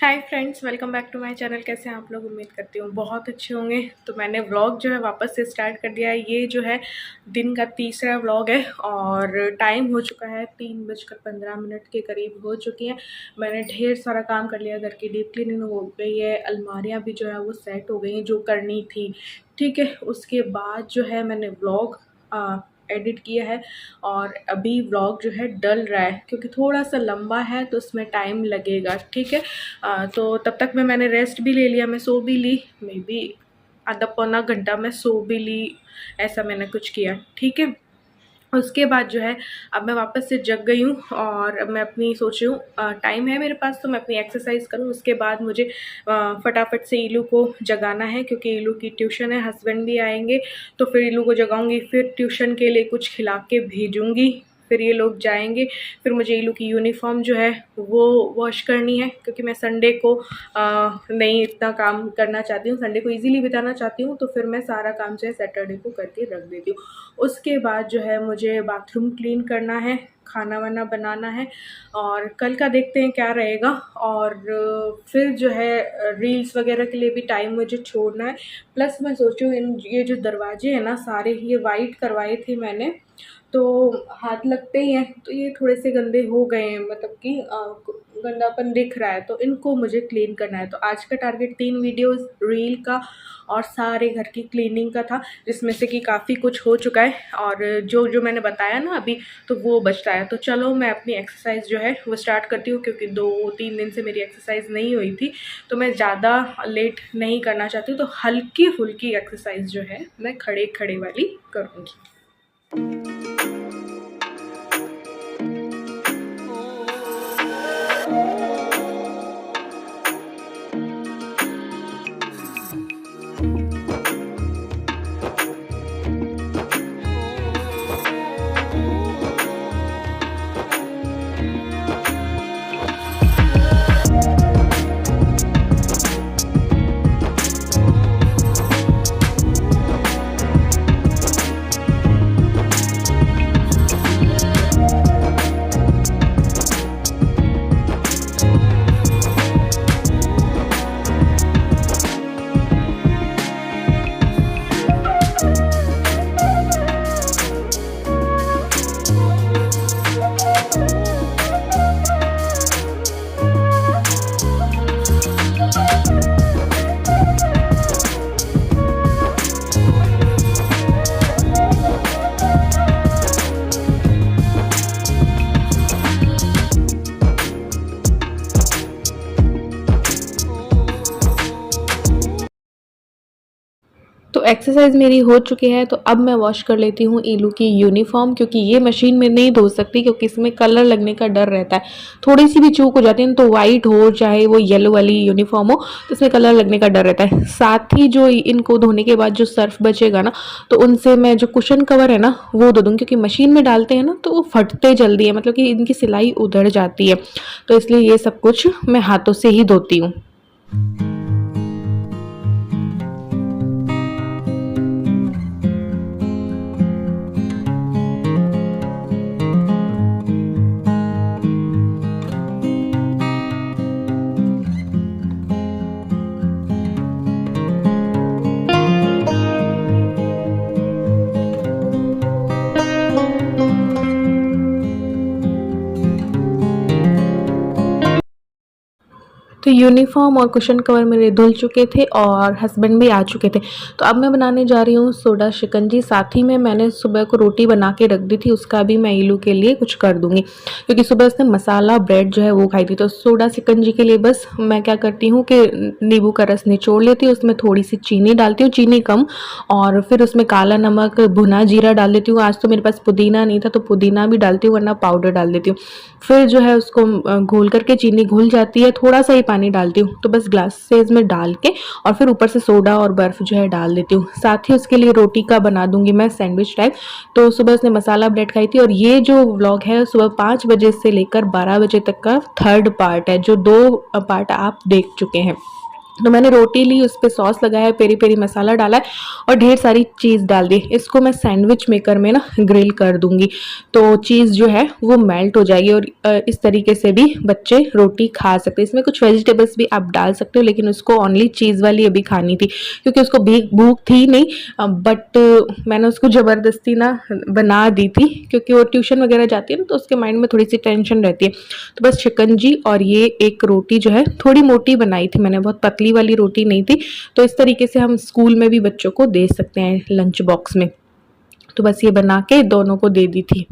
Hi friends, welcome back to my channel. कैसे हैं आप लोग? उम्मीद करती हूँ बहुत अच्छे होंगे। तो मैंने व्लॉग जो है वापस से स्टार्ट कर दिया है। ये जो है दिन का तीसरा व्लॉग है और टाइम हो चुका है 3:15 के करीब हो चुकी है। मैंने ढेर सारा काम कर लिया। घर की डीप क्लीनिंग हो गई है, अलमारियाँ भी जो है वो सेट हो गई हैं जो करनी थी। ठीक है, उसके बाद जो है मैंने व्लॉग एडिट किया है और अभी व्लॉग जो है डल रहा है क्योंकि थोड़ा सा लंबा है तो उसमें टाइम लगेगा। ठीक है, तो तब तक मैंने रेस्ट भी ले लिया, मैं सो भी ली, मे बी आधा पौना घंटा मैं सो भी ली, ऐसा मैंने कुछ किया। ठीक है, उसके बाद जो है अब मैं वापस से जग गई हूँ और अब मैं अपनी सोच रही हूँ टाइम है मेरे पास तो मैं अपनी एक्सरसाइज करूँ। उसके बाद मुझे फटाफट से ईलू को जगाना है क्योंकि ईलू की ट्यूशन है, हस्बैंड भी आएंगे तो फिर ईलू को जगाऊंगी, फिर ट्यूशन के लिए कुछ खिला के भेजूँगी, फिर ये लोग जाएंगे। फिर मुझे ईलू की यूनिफॉर्म जो है वो वॉश करनी है क्योंकि मैं संडे को नहीं इतना काम करना चाहती हूँ, संडे को इजीली बिताना चाहती हूँ, तो फिर मैं सारा काम जो है सैटरडे को करके रख देती हूँ। उसके बाद जो है मुझे बाथरूम क्लीन करना है, खाना वाना बनाना है और कल का देखते हैं क्या रहेगा। और फिर जो है रील्स वगैरह के लिए भी टाइम मुझे छोड़ना है। प्लस मैं सोचूँ ये जो दरवाजे हैं ना सारे, ये वाइट करवाए थे मैंने तो हाथ लगते ही हैं तो ये थोड़े से गंदे हो गए हैं, मतलब कि गंदापन दिख रहा है, तो इनको मुझे क्लीन करना है। तो आज का टारगेट 3 वीडियोस रील का और सारे घर की क्लीनिंग का था, जिसमें से कि काफ़ी कुछ हो चुका है और जो जो मैंने बताया ना अभी तो वो बचता है। तो चलो मैं अपनी एक्सरसाइज जो है वो स्टार्ट करती हूँ क्योंकि 2-3 दिन से मेरी एक्सरसाइज नहीं हुई थी तो मैं ज़्यादा लेट नहीं करना चाहती हूँ। तो हल्की फुल्की एक्सरसाइज जो है मैं खड़े खड़े वाली करूँगी। तो एक्सरसाइज मेरी हो चुकी है तो अब मैं वॉश कर लेती हूँ ईलू की यूनिफॉर्म क्योंकि ये मशीन में नहीं धो सकती क्योंकि इसमें कलर लगने का डर रहता है। थोड़ी सी भी चूक हो जाती है तो वाइट हो चाहे वो येलो वाली यूनिफॉर्म हो तो इसमें कलर लगने का डर रहता है। साथ ही जो इनको धोने के बाद जो सर्फ बचेगा ना तो उनसे मैं जो कुशन कवर है ना वो धो दूँगी क्योंकि मशीन में डालते हैं ना तो वो फटते जल्दी है, मतलब कि इनकी सिलाई उधड़ जाती है, तो इसलिए ये सब कुछ मैं हाथों से ही धोती हूँ। तो यूनिफॉर्म और कुशन कवर मेरे धुल चुके थे और हस्बैंड भी आ चुके थे। तो अब मैं बनाने जा रही हूँ सोडा शिकंजी। साथ ही में मैंने सुबह को रोटी बना के रख दी थी, उसका भी मैं ईलू के लिए कुछ कर दूँगी क्योंकि सुबह उसने मसाला ब्रेड जो है वो खाई थी। तो सोडा शिकंजी के लिए बस मैं क्या करती हूँ कि नींबू का रस निचोड़ लेती हूँ, उसमें थोड़ी सी चीनी डालती हूँ, चीनी कम, और फिर उसमें काला नमक, भुना जीरा डाल देती हूँ। आज तो मेरे पास पुदीना नहीं था तो पुदीना भी डालती हूँ वरना पाउडर डाल देती हूँ। फिर जो है उसको घोल करके, चीनी घुल जाती है, थोड़ा सा ही पानी डालती हूँ तो बस ग्लास साइज में डाल के और फिर ऊपर से सोडा और बर्फ़ जो है डाल देती हूँ। साथ ही उसके लिए रोटी का बना दूंगी मैं सैंडविच टाइप। तो सुबह उसने मसाला ब्रेड खाई थी और ये जो व्लॉग है सुबह 5 बजे से लेकर 12 बजे तक का 3rd पार्ट है, जो 2 पार्ट आप देख चुके हैं। तो मैंने रोटी ली, उस पे सॉस लगाया, पेरी पेरी मसाला डाला है और ढेर सारी चीज़ डाल दी। इसको मैं सैंडविच मेकर में ना ग्रिल कर दूंगी, तो चीज़ जो है वो मेल्ट हो जाएगी और इस तरीके से भी बच्चे रोटी खा सकते हैं। इसमें कुछ वेजिटेबल्स भी आप डाल सकते हो, लेकिन उसको ओनली चीज़ वाली अभी खानी थी क्योंकि उसको भी भूख थी नहीं, बट मैंने उसको ज़बरदस्ती ना बना दी थी क्योंकि वो ट्यूशन वगैरह जाती है ना, तो उसके माइंड में थोड़ी सी टेंशन रहती है। तो बस शिकंजी और ये एक रोटी जो है थोड़ी मोटी बनाई थी मैंने, बहुत पतली वाली रोटी नहीं थी। तो इस तरीके से हम स्कूल में भी बच्चों को दे सकते हैं लंच बॉक्स में। तो बस ये बना के दोनों को दे दी थी।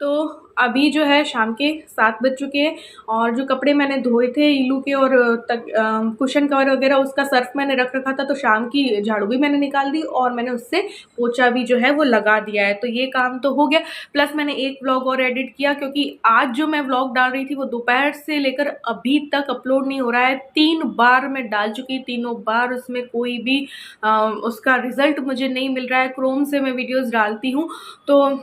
तो अभी जो है शाम के 7 बज चुके हैं और जो कपड़े मैंने धोए थे इलू के और कुशन कवर वगैरह, उसका सर्फ मैंने रख रखा था, तो शाम की झाड़ू भी मैंने निकाल दी और मैंने उससे पोछा भी जो है वो लगा दिया है। तो ये काम तो हो गया। प्लस मैंने एक व्लॉग और एडिट किया क्योंकि आज जो मैं व्लॉग डाल रही थी वो दोपहर से लेकर अभी तक अपलोड नहीं हो रहा है। 3 बार मैं डाल चुकी, तीनों बार उसमें कोई भी उसका रिजल्ट मुझे नहीं मिल रहा है। क्रोम से मैं वीडियोज़ डालती हूँ तो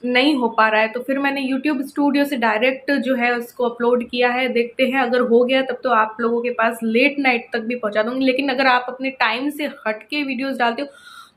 नहीं हो पा रहा है, तो फिर मैंने YouTube स्टूडियो से डायरेक्ट जो है उसको अपलोड किया है। देखते हैं, अगर हो गया तब तो आप लोगों के पास लेट नाइट तक भी पहुंचा दूंगी। लेकिन अगर आप अपने टाइम से हट के वीडियोज़ डालते हो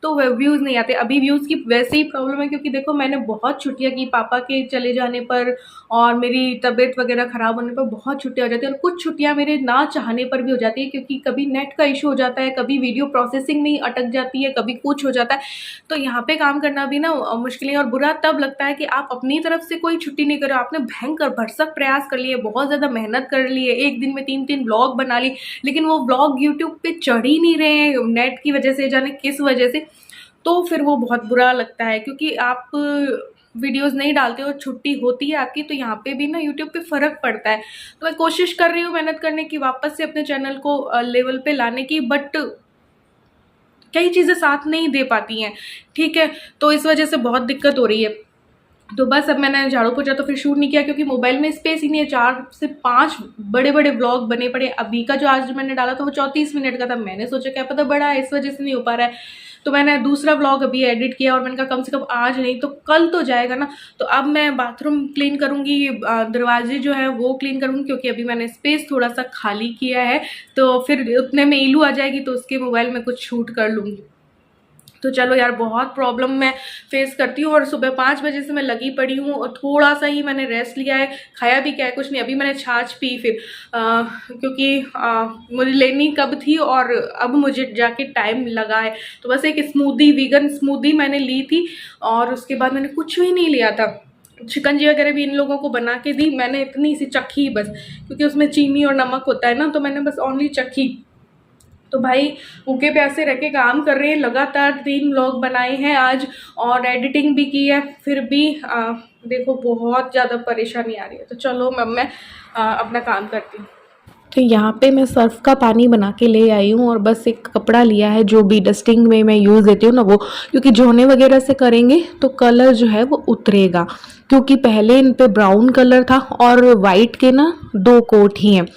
तो व्यूज़ नहीं आते। अभी व्यूज़ की वैसे ही प्रॉब्लम है क्योंकि देखो मैंने बहुत छुट्टियां की, पापा के चले जाने पर और मेरी तबीयत वगैरह ख़राब होने पर बहुत छुट्टियां हो जाती है। और कुछ छुट्टियां मेरे ना चाहने पर भी हो जाती है क्योंकि कभी नेट का इशू हो जाता है, कभी वीडियो प्रोसेसिंग में ही अटक जाती है, कभी कुछ हो जाता है। तो यहाँ पे काम करना भी ना मुश्किल है और बुरा तब लगता है कि आप अपनी तरफ से कोई छुट्टी नहीं करो। आपने भयंकर भरसक प्रयास कर लिए, बहुत ज़्यादा मेहनत कर ली है, एक दिन में 3-3 व्लॉग बना ली, लेकिन वो व्लॉग यूट्यूब पे चढ़ ही नहीं रहे हैं नेट की वजह से, जाने किस वजह से। तो फिर वो बहुत बुरा लगता है क्योंकि आप वीडियोस नहीं डालते हो, छुट्टी होती है आपकी, तो यहाँ पे भी ना यूट्यूब पे फ़र्क पड़ता है। तो मैं कोशिश कर रही हूँ मेहनत करने की, वापस से अपने चैनल को लेवल पे लाने की, बट कई चीज़ें साथ नहीं दे पाती हैं, ठीक है। तो इस वजह से बहुत दिक्कत हो रही है। तो बस अब मैंने झाड़ू पोछा तो फिर शूट नहीं किया क्योंकि मोबाइल में स्पेस ही नहीं है। 4 से 5 बड़े बड़े व्लॉग बने पड़े। अभी का जो आज मैंने डाला था वो 34 मिनट का था, मैंने सोचा क्या पता बड़ा है, इस वजह से नहीं हो पा रहा है। तो मैंने दूसरा व्लॉग अभी एडिट किया और मैंने कहा कम से कम आज नहीं तो कल तो जाएगा ना। तो अब मैं बाथरूम क्लीन करूँगी, दरवाजे जो है वो क्लीन करूँगी क्योंकि अभी मैंने स्पेस थोड़ा सा खाली किया है। तो फिर उतने में इलू आ जाएगी तो उसके मोबाइल में कुछ शूट कर लूँगी। तो चलो यार, बहुत प्रॉब्लम मैं फेस करती हूँ और सुबह 5 बजे से मैं लगी पड़ी हूँ और थोड़ा सा ही मैंने रेस्ट लिया है। खाया भी क्या है, कुछ नहीं। अभी मैंने छाछ पी फिर क्योंकि मुझे लेनी कब थी और अब मुझे जाके टाइम लगा है। तो बस एक स्मूदी, वीगन स्मूदी मैंने ली थी और उसके बाद मैंने कुछ भी नहीं लिया था। शिकंजी वगैरह भी इन लोगों को बना के दी, मैंने इतनी सी चखी बस, क्योंकि उसमें चीनी और नमक होता है ना, तो मैंने बस ओनली चखी। तो भाई भूखे प्यासे रह के काम कर रहे हैं, लगातार 3 व्लॉग बनाए हैं आज और एडिटिंग भी की है, फिर भी देखो बहुत ज़्यादा परेशानी आ रही है। तो चलो मैं अपना काम करती हूँ। तो यहाँ पे मैं सर्फ का पानी बना के ले आई हूँ और बस एक कपड़ा लिया है जो भी डस्टिंग में मैं यूज़ देती हूँ ना वो, क्योंकि धोने वगैरह से करेंगे तो कलर जो है वो उतरेगा, क्योंकि पहले इन पे ब्राउन कलर था और वाइट के ना 2 कोट ही हैं।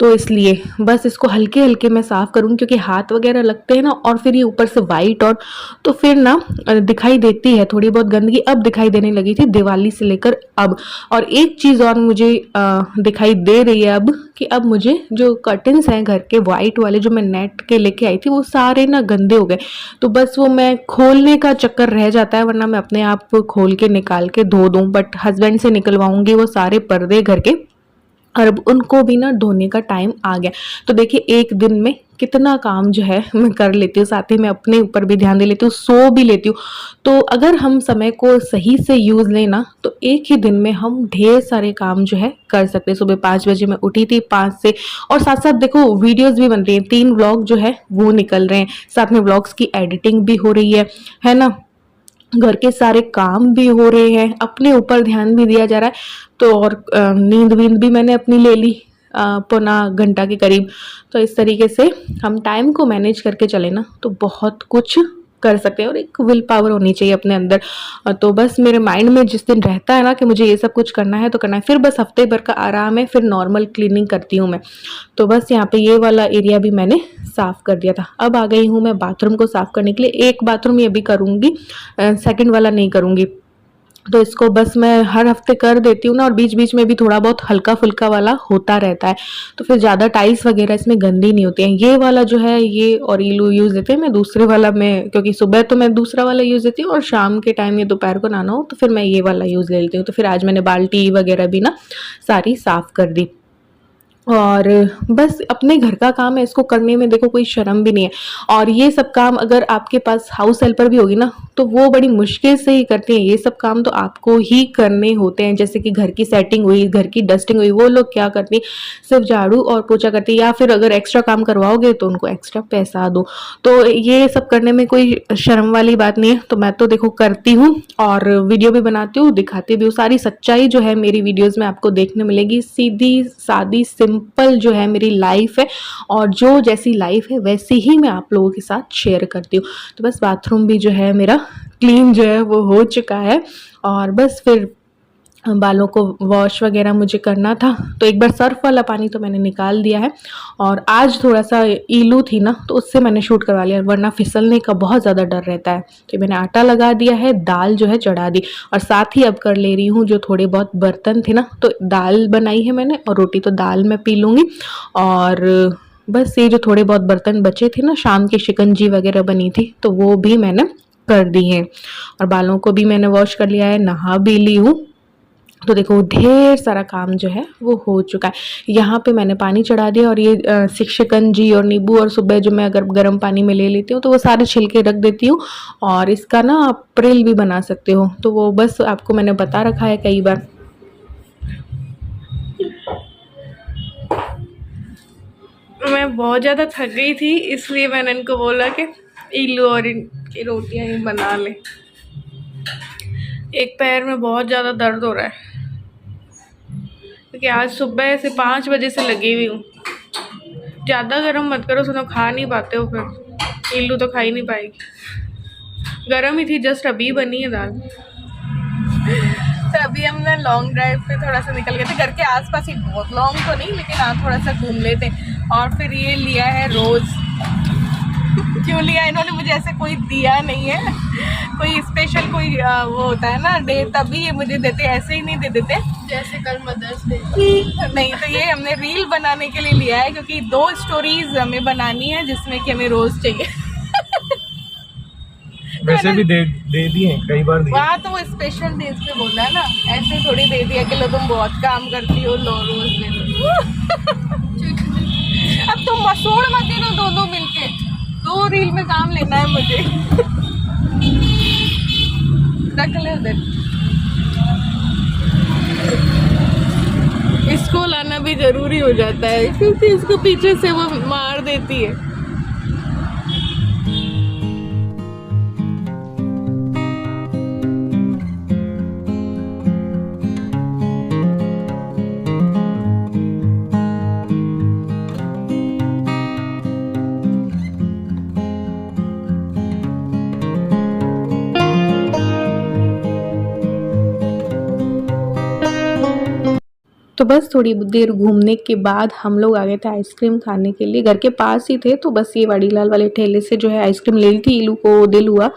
तो इसलिए बस इसको हल्के हल्के मैं साफ़ करूँगी क्योंकि हाथ वगैरह लगते हैं ना, और फिर ये ऊपर से वाइट और तो फिर ना दिखाई देती है थोड़ी बहुत गंदगी। अब दिखाई देने लगी थी दिवाली से लेकर अब। और एक चीज़ और मुझे दिखाई दे रही है अब, कि अब मुझे जो कर्टन्स हैं घर के वाइट वाले जो मैं नेट के लेके आई थी वो सारे ना गंदे हो गए। तो बस वो मैं खोलने का चक्कर रह जाता है, वरना मैं अपने आप खोल के निकाल के धो दूँ। बट हस्बैंड से निकलवाऊंगी वो सारे पर्दे घर के, और अब उनको भी ना धोने का टाइम आ गया। तो देखिए एक दिन में कितना काम जो है मैं कर लेती हूँ, साथ ही मैं अपने ऊपर भी ध्यान दे लेती हूँ, सो भी लेती हूँ। तो अगर हम समय को सही से यूज़ लें ना तो एक ही दिन में हम ढेर सारे काम जो है कर सकते हैं। सुबह 5 बजे मैं उठी थी, 5 से, और साथ साथ देखो वीडियोस भी बन रही हैं, 3 व्लॉग जो है वो निकल रहे हैं, साथ में व्लॉग्स की एडिटिंग भी हो रही है ना। घर के सारे काम भी हो रहे हैं, अपने ऊपर ध्यान भी दिया जा रहा है। तो और नींद वींद भी मैंने अपनी ले ली पौना घंटा के करीब। तो इस तरीके से हम टाइम को मैनेज करके चले ना तो बहुत कुछ कर सकते हैं, और एक विल पावर होनी चाहिए अपने अंदर। तो बस मेरे माइंड में जिस दिन रहता है ना कि मुझे ये सब कुछ करना है तो करना है, फिर बस हफ्ते भर का आराम है, फिर नॉर्मल क्लीनिंग करती हूँ मैं। तो बस यहाँ पे ये वाला एरिया भी मैंने साफ़ कर दिया था। अब आ गई हूँ मैं बाथरूम को साफ़ करने के लिए। एक बाथरूम ये भी करूँगी, सेकंड वाला नहीं करूँगी। तो इसको बस मैं हर हफ्ते कर देती हूँ ना, और बीच बीच में भी थोड़ा बहुत हल्का फुल्का वाला होता रहता है, तो फिर ज़्यादा टाइल्स वगैरह इसमें गंदी नहीं होती हैं। ये वाला जो है ये और इलू यूज़ देते हैं, मैं दूसरे वाला में, क्योंकि सुबह तो मैं दूसरा वाला यूज़ देती हूँ और शाम के टाइम या दोपहर को नहाना हो तो फिर मैं ये वाला यूज़ ले लेती हूँ। तो फिर आज मैंने बाल्टी वगैरह भी ना सारी साफ़ कर दी। और बस अपने घर का काम है, इसको करने में देखो कोई शर्म भी नहीं है। और ये सब काम अगर आपके पास हाउस हेल्पर भी होगी ना तो वो बड़ी मुश्किल से ही करती हैं। ये सब काम तो आपको ही करने होते हैं, जैसे कि घर की सेटिंग हुई, घर की डस्टिंग हुई, वो लोग क्या करती हैं, सिर्फ झाड़ू और पोछा करती है, या फिर अगर एक्स्ट्रा काम करवाओगे तो उनको एक्स्ट्रा पैसा दो। तो ये सब करने में कोई शर्म वाली बात नहीं है। तो मैं तो देखो करती हूँ और वीडियो भी बनाती हूँ, दिखाती भी हूँ। सारी सच्चाई जो है मेरी वीडियोज़ में आपको देखने मिलेगी। सीधी सादी सिंपल जो है मेरी लाइफ है, और जो जैसी लाइफ है वैसे ही मैं आप लोगों के साथ शेयर करती हूँ। तो बस बाथरूम भी जो है मेरा क्लीन जो है वो हो चुका है, और बस फिर बालों को वॉश वगैरह मुझे करना था। तो एक बार सर्फ वाला पानी तो मैंने निकाल दिया है, और आज थोड़ा सा ईलू थी ना तो उससे मैंने शूट करवा लिया, वरना फिसलने का बहुत ज़्यादा डर रहता है। तो मैंने आटा लगा दिया है, दाल जो है चढ़ा दी, और साथ ही अब कर ले रही हूँ जो थोड़े बहुत बर्तन थे ना, तो दाल बनाई है मैंने, और रोटी तो दाल में पी लूँगी। और बस ये जो थोड़े बहुत बर्तन बचे थे ना, शाम की शिकंजी वगैरह बनी थी तो वो भी मैंने कर दी है। और बालों को भी मैंने वॉश कर लिया है, नहा भी ली हूँ। तो देखो ढेर सारा काम जो है वो हो चुका है। यहाँ पे मैंने पानी चढ़ा दिया, और ये शिकंजी और नींबू, और सुबह जो मैं अगर गर्म पानी में ले लेती हूँ तो वो सारे छिलके रख देती हूँ, और इसका ना आप प्रिल भी बना सकते हो। तो वो बस आपको मैंने बता रखा है कई बार। मैं बहुत ज़्यादा थक गई थी, इसलिए मैंने इनको बोला कि इल्लू और इनकी रोटियाँ ही बना लें। एक पैर में बहुत ज़्यादा दर्द हो रहा है, क्योंकि आज सुबह से 5 बजे से लगी हुई हूँ। ज़्यादा गर्म मत करो, सुनो खा नहीं पाते हो, फिर इल्लू तो खा ही नहीं पाएगी। गर्म ही थी, जस्ट अभी बनी है दाल। तो अभी हम ना लॉन्ग ड्राइव पे थोड़ा सा निकल गए थे, घर के आसपास ही, बहुत लॉन्ग तो नहीं लेकिन हाँ थोड़ा सा घूम लेते। और फिर ये लिया है रोज़। क्यों लिया इन्होंने, मुझे ऐसे कोई दिया नहीं है, कोई स्पेशल कोई वो होता है ना डे तभी ये मुझे देते, ऐसे ही नहीं दे देते। जैसे कल मदर्स डे नहीं, तो ये हमने रील बनाने के लिए लिया है, क्योंकि 2 स्टोरीज हमें बनानी है जिसमें कि हमें रोज चाहिए। वैसे भी दे दिए कई बार दिए। वहाँ तो वो स्पेशल डेज पे बोला है ना, ऐसे थोड़ी दे दिया कि लो तुम बहुत काम करती हो, लो रोज ले लो। अब तुम मसूड़ मत देना, दोनों मिलके 2 रील में काम लेना है मुझे। रख ले उधर। इसको लाना भी जरूरी हो जाता है, क्योंकि इसको पीछे से वो मार देती है। तो बस थोड़ी देर घूमने के बाद हम लोग आ गए थे आइसक्रीम खाने के लिए। घर के पास ही थे, तो बस ये वाड़ीलाल वाले ठेले से जो है आइसक्रीम ले ली थी। इलू को दिल हुआ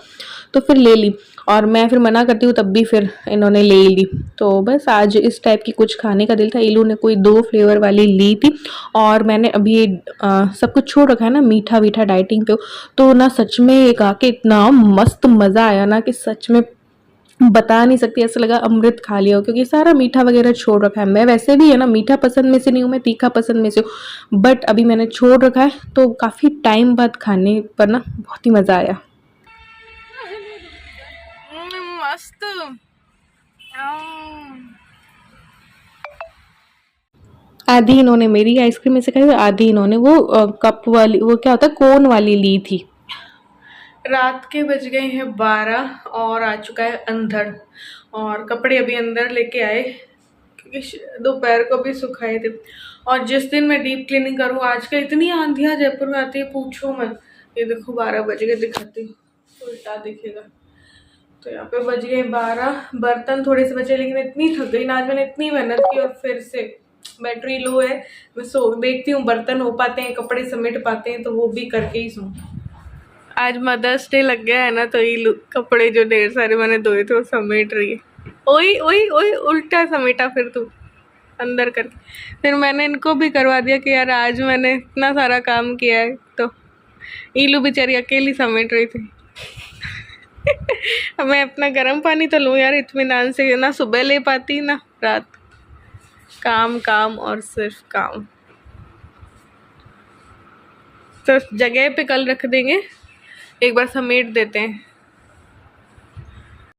तो फिर ले ली, और मैं फिर मना करती हूँ तब भी फिर इन्होंने ले ली। तो बस आज इस टाइप की कुछ खाने का दिल था। इलू ने कोई 2 फ्लेवर वाली ली थी, और मैंने अभी सब कुछ छोड़ रखा है ना, मीठा वीठा डाइटिंग पे। तो ना सच में ये खा के इतना मस्त मज़ा आया ना कि सच में बता नहीं सकती, ऐसा लगा अमृत खा लिया हो, क्योंकि सारा मीठा वगैरह छोड़ रखा है। मैं वैसे भी है ना मीठा पसंद में से नहीं हूँ, मैं तीखा पसंद में से हूँ, बट अभी मैंने छोड़ रखा है। तो काफ़ी टाइम बाद खाने पर ना बहुत ही मज़ा आया। मस्त। आधी इन्होंने मेरी आइसक्रीम में से खाई, आधी इन्होंने वो कप वाली, वो क्या होता है कोन वाली ली थी। रात के बज गए हैं 12 और आ चुका है अंधड़। और कपड़े अभी अंदर लेके आए क्योंकि दोपहर को भी सुखाए थे। और जिस दिन मैं डीप क्लीनिंग करूँ, आजकल इतनी आंधियाँ जयपुर में आती है पूछो मत। ये देखो 12 बज गए, दिखाती हूँ, उल्टा दिखेगा। तो यहाँ पे बज गए 12, बर्तन थोड़े से बचे, लेकिन इतनी थक गई ना आज, मैंने इतनी मेहनत की और फिर से बैटरी लो है। मैं देखती हूँ बर्तन हो पाते हैं, कपड़े समेट पाते हैं, तो वो भी करके ही सोऊं। आज मदर्स डे लग गया है ना, तो ये कपड़े जो ढेर सारे मैंने धोए थे वो समेट रही है। ओई ओई ओई, उल्टा समेटा फिर तू अंदर करके। फिर मैंने इनको भी करवा दिया कि यार आज मैंने इतना सारा काम किया है, तो ईलू बेचारी अकेली समेट रही थी। मैं अपना गर्म पानी तो लूँ यार इत्मीनान से, ना सुबह ले पाती ना रात। काम काम और सिर्फ काम। तो जगह पे कल रख देंगे, एक बार समेट देते हैं।